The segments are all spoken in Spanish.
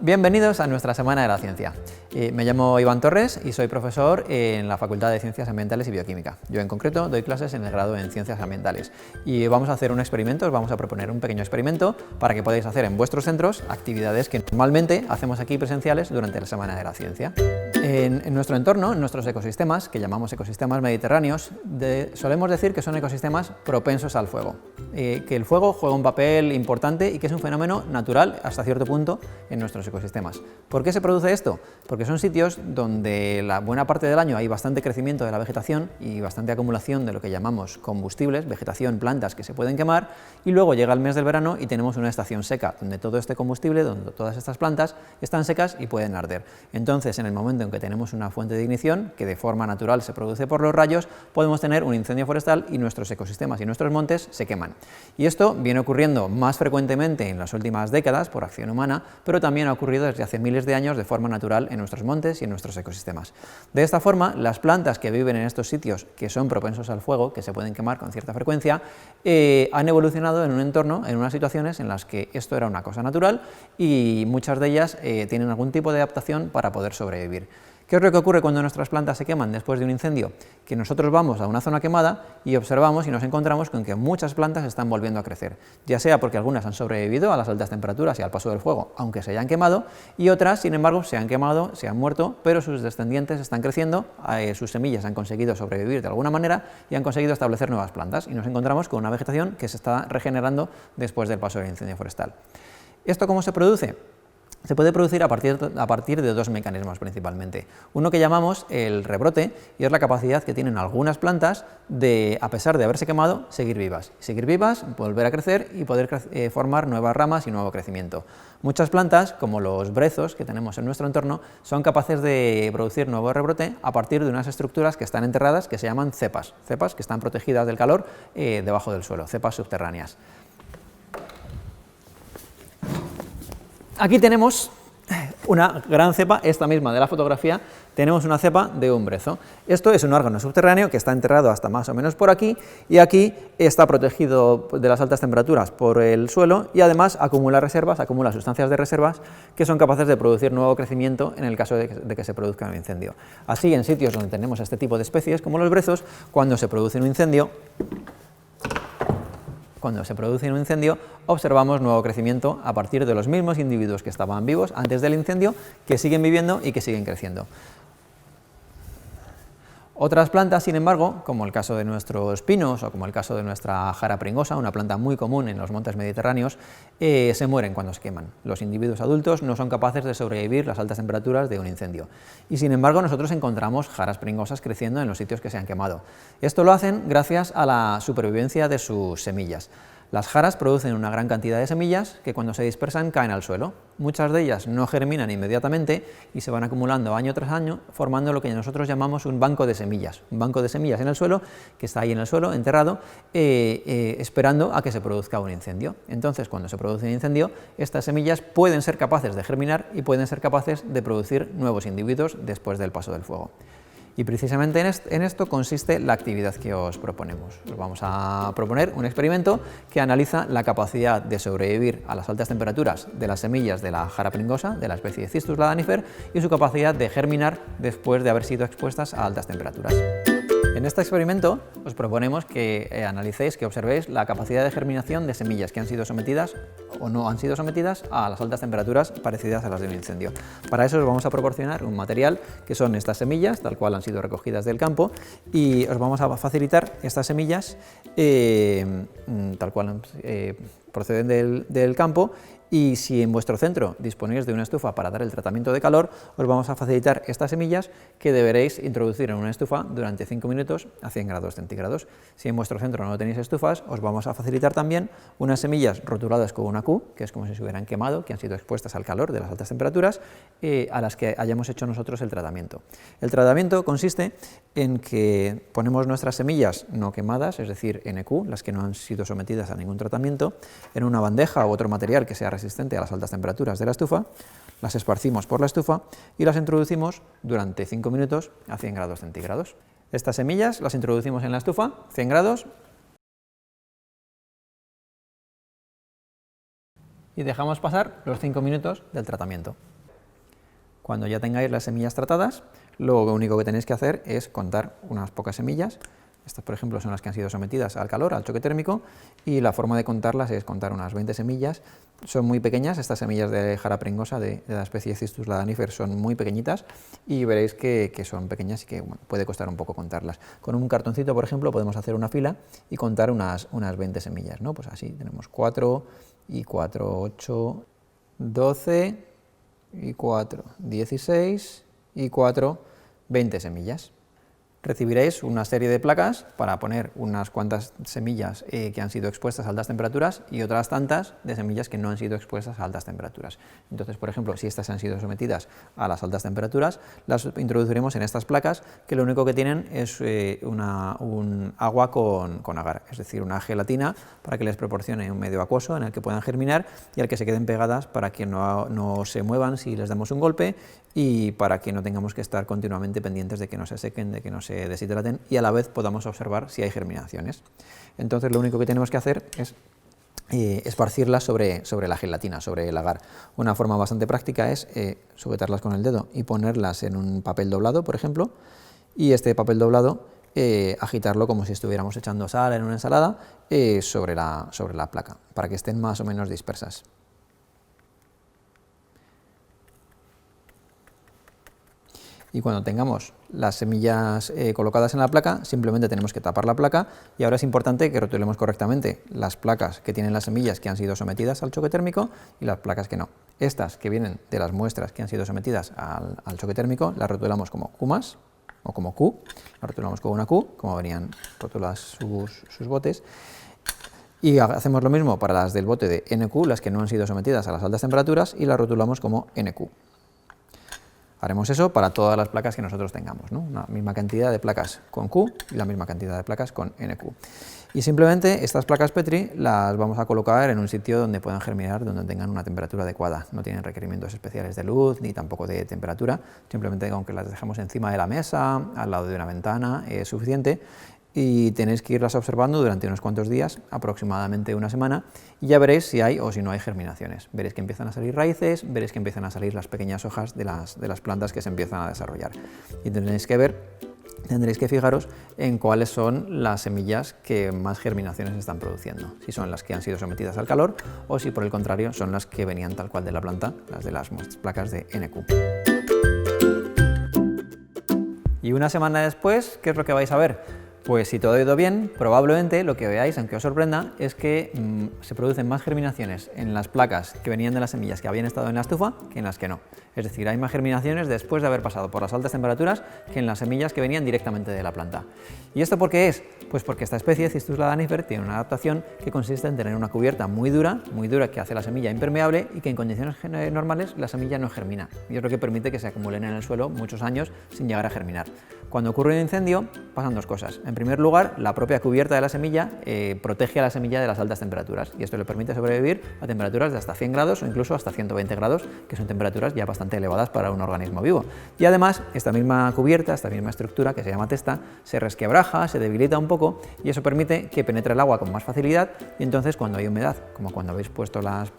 bienvenidos a nuestra Semana de la Ciencia. Me llamo Iván Torres y soy profesor en la Facultad de Ciencias Ambientales y Bioquímica. Yo en concreto doy clases en el grado en Ciencias Ambientales y vamos a hacer un experimento, os vamos a proponer un pequeño experimento para que podáis hacer en vuestros centros actividades que normalmente hacemos aquí presenciales durante la Semana de la Ciencia. En nuestro entorno, en nuestros ecosistemas, que llamamos ecosistemas mediterráneos, solemos decir que son ecosistemas propensos al fuego, que el fuego juega un papel importante y que es un fenómeno natural hasta cierto punto en nuestros ecosistemas. ¿Por qué se produce esto? Porque son sitios donde la buena parte del año hay bastante crecimiento de la vegetación y bastante acumulación de lo que llamamos combustibles, vegetación, plantas que se pueden quemar, y luego llega el mes del verano y tenemos una estación seca, donde todo este combustible, donde todas estas plantas están secas y pueden arder. Entonces, en el momento en que tenemos una fuente de ignición, que de forma natural se produce por los rayos, podemos tener un incendio forestal y nuestros ecosistemas y nuestros montes se queman. Y esto viene ocurriendo más frecuentemente en las últimas décadas por acción humana, pero también ha ocurrido desde hace miles de años de forma natural en nuestros montes y en nuestros ecosistemas. De esta forma, las plantas que viven en estos sitios que son propensos al fuego, que se pueden quemar con cierta frecuencia, han evolucionado en un entorno, en unas situaciones en las que esto era una cosa natural y muchas de ellas tienen algún tipo de adaptación para poder sobrevivir. ¿Qué es lo que ocurre cuando nuestras plantas se queman después de un incendio? Que nosotros vamos a una zona quemada y observamos y nos encontramos con que muchas plantas están volviendo a crecer, ya sea porque algunas han sobrevivido a las altas temperaturas y al paso del fuego, aunque se hayan quemado, y otras, sin embargo, se han quemado, se han muerto, pero sus descendientes están creciendo, sus semillas han conseguido sobrevivir de alguna manera y han conseguido establecer nuevas plantas, y nos encontramos con una vegetación que se está regenerando después del paso del incendio forestal. ¿Esto cómo se produce? Se puede producir a partir de dos mecanismos principalmente. Uno que llamamos el rebrote, y es la capacidad que tienen algunas plantas de, a pesar de haberse quemado, seguir vivas, volver a crecer y poder formar nuevas ramas y nuevo crecimiento. Muchas plantas, como los brezos que tenemos en nuestro entorno, son capaces de producir nuevo rebrote a partir de unas estructuras que están enterradas, que se llaman cepas que están protegidas del calor debajo del suelo, cepas subterráneas. Aquí tenemos una gran cepa, esta misma de la fotografía, tenemos una cepa de un brezo. Esto es un órgano subterráneo que está enterrado hasta más o menos por aquí, y aquí está protegido de las altas temperaturas por el suelo y además acumula reservas, acumula sustancias de reservas que son capaces de producir nuevo crecimiento en el caso de que se produzca un incendio. Así, en sitios donde tenemos este tipo de especies, como los brezos, cuando se produce un incendio, observamos nuevo crecimiento a partir de los mismos individuos que estaban vivos antes del incendio, que siguen viviendo y que siguen creciendo. Otras plantas, sin embargo, como el caso de nuestros pinos o como el caso de nuestra jara pringosa, una planta muy común en los montes mediterráneos, se mueren cuando se queman. Los individuos adultos no son capaces de sobrevivir las altas temperaturas de un incendio. Y sin embargo, nosotros encontramos jaras pringosas creciendo en los sitios que se han quemado. Esto lo hacen gracias a la supervivencia de sus semillas. Las jaras producen una gran cantidad de semillas que cuando se dispersan caen al suelo. Muchas de ellas no germinan inmediatamente y se van acumulando año tras año, formando lo que nosotros llamamos un banco de semillas. Un banco de semillas en el suelo, que está ahí en el suelo, enterrado, esperando a que se produzca un incendio. Entonces, cuando se produce un incendio, estas semillas pueden ser capaces de germinar y pueden ser capaces de producir nuevos individuos después del paso del fuego. Y precisamente en esto consiste la actividad que os proponemos. Os vamos a proponer un experimento que analiza la capacidad de sobrevivir a las altas temperaturas de las semillas de la jara pringosa, de la especie de Cistus ladanifer, y su capacidad de germinar después de haber sido expuestas a altas temperaturas. En este experimento os proponemos que analicéis, que observéis la capacidad de germinación de semillas que han sido sometidas o no han sido sometidas a las altas temperaturas parecidas a las de un incendio. Para eso os vamos a proporcionar un material que son estas semillas, tal cual han sido recogidas del campo, y os vamos a facilitar estas semillas tal cual proceden del campo. Y si en vuestro centro disponéis de una estufa para dar el tratamiento de calor, os vamos a facilitar estas semillas que deberéis introducir en una estufa durante 5 minutos a 100 grados centígrados. Si en vuestro centro no tenéis estufas, os vamos a facilitar también unas semillas rotuladas con una Q, que es como si se hubieran quemado, que han sido expuestas al calor de las altas temperaturas, a las que hayamos hecho nosotros el tratamiento. El tratamiento consiste en que ponemos nuestras semillas no quemadas, es decir, NQ, las que no han sido sometidas a ningún tratamiento, en una bandeja u otro material que sea resistente a las altas temperaturas de la estufa, las esparcimos por la estufa y las introducimos durante 5 minutos a 100 grados centígrados. Estas semillas las introducimos en la estufa, 100 grados, y dejamos pasar los 5 minutos del tratamiento. Cuando ya tengáis las semillas tratadas, lo único que tenéis que hacer es contar unas pocas semillas. Estas, por ejemplo, son las que han sido sometidas al calor, al choque térmico, y la forma de contarlas es contar unas 20 semillas. Son muy pequeñas, estas semillas de jara pringosa de la especie Cistus ladanifer son muy pequeñitas y veréis que son pequeñas y que puede costar un poco contarlas. Con un cartoncito, por ejemplo, podemos hacer una fila y contar unas 20 semillas, ¿no? Pues así, tenemos 4 y 4, 8, 12 y 4, 16 y 4, 20 semillas. Recibiréis una serie de placas para poner unas cuantas semillas que han sido expuestas a altas temperaturas y otras tantas de semillas que no han sido expuestas a altas temperaturas. Entonces, por ejemplo, si estas han sido sometidas a las altas temperaturas, las introduciremos en estas placas que lo único que tienen es un agua con agar, es decir, una gelatina para que les proporcione un medio acuoso en el que puedan germinar y al que se queden pegadas para que no se muevan si les damos un golpe y para que no tengamos que estar continuamente pendientes de que no se sequen, de que no se deshidraten y a la vez podamos observar si hay germinaciones. Entonces lo único que tenemos que hacer es esparcirlas sobre la gelatina, sobre el agar. Una forma bastante práctica es sujetarlas con el dedo y ponerlas en un papel doblado, por ejemplo, y este papel doblado agitarlo como si estuviéramos echando sal en una ensalada sobre la placa, para que estén más o menos dispersas. Y cuando tengamos las semillas colocadas en la placa, simplemente tenemos que tapar la placa y ahora es importante que rotulemos correctamente las placas que tienen las semillas que han sido sometidas al choque térmico y las placas que no. Estas que vienen de las muestras que han sido sometidas al choque térmico las rotulamos como Q+, o como Q, las rotulamos con una Q, como venían rotuladas sus botes. Y hacemos lo mismo para las del bote de NQ, las que no han sido sometidas a las altas temperaturas, y las rotulamos como NQ. Haremos eso para todas las placas que nosotros tengamos, ¿no? La misma cantidad de placas con Q y la misma cantidad de placas con NQ. Y simplemente estas placas Petri las vamos a colocar en un sitio donde puedan germinar, donde tengan una temperatura adecuada. No tienen requerimientos especiales de luz ni tampoco de temperatura, simplemente aunque las dejemos encima de la mesa, al lado de una ventana, es suficiente. Y tenéis que irlas observando durante unos cuantos días, aproximadamente una semana, y ya veréis si hay o si no hay germinaciones. Veréis que empiezan a salir raíces, veréis que empiezan a salir las pequeñas hojas de las plantas que se empiezan a desarrollar. Y tendréis que fijaros en cuáles son las semillas que más germinaciones están produciendo, si son las que han sido sometidas al calor o si por el contrario son las que venían tal cual de la planta, las de las placas de NQ. Y una semana después, ¿qué es lo que vais a ver? Pues si todo ha ido bien, probablemente lo que veáis, aunque os sorprenda, es que se producen más germinaciones en las placas que venían de las semillas que habían estado en la estufa que en las que no. Es decir, hay más germinaciones después de haber pasado por las altas temperaturas que en las semillas que venían directamente de la planta. ¿Y esto por qué es? Pues porque esta especie, Cistus ladanifer, tiene una adaptación que consiste en tener una cubierta muy dura que hace la semilla impermeable y que en condiciones normales la semilla no germina. Y es lo que permite que se acumulen en el suelo muchos años sin llegar a germinar. Cuando ocurre un incendio, pasan dos cosas. En primer lugar, la propia cubierta de la semilla protege a la semilla de las altas temperaturas y esto le permite sobrevivir a temperaturas de hasta 100 grados o incluso hasta 120 grados, que son temperaturas ya bastante elevadas para un organismo vivo. Y además, esta misma cubierta, esta misma estructura que se llama testa, se resquebraja, se debilita un poco y eso permite que penetre el agua con más facilidad y entonces cuando hay humedad, como cuando habéis puesto las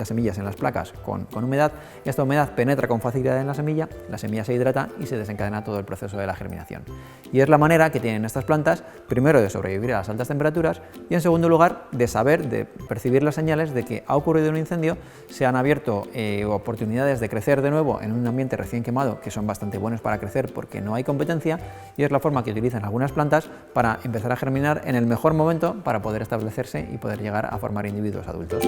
semillas en las placas con humedad, esta humedad penetra con facilidad en la semilla se hidrata y se desencadena todo el proceso de la germinación. Y es la manera que tienen estas plantas, primero de sobrevivir a las altas temperaturas y en segundo lugar de percibir las señales de que ha ocurrido un incendio, se han abierto oportunidades de crecer de nuevo en un ambiente recién quemado que son bastante buenos para crecer porque no hay competencia y es la forma que utilizan algunas plantas para empezar a germinar en el mejor momento para poder establecerse y poder llegar a formar individuos adultos.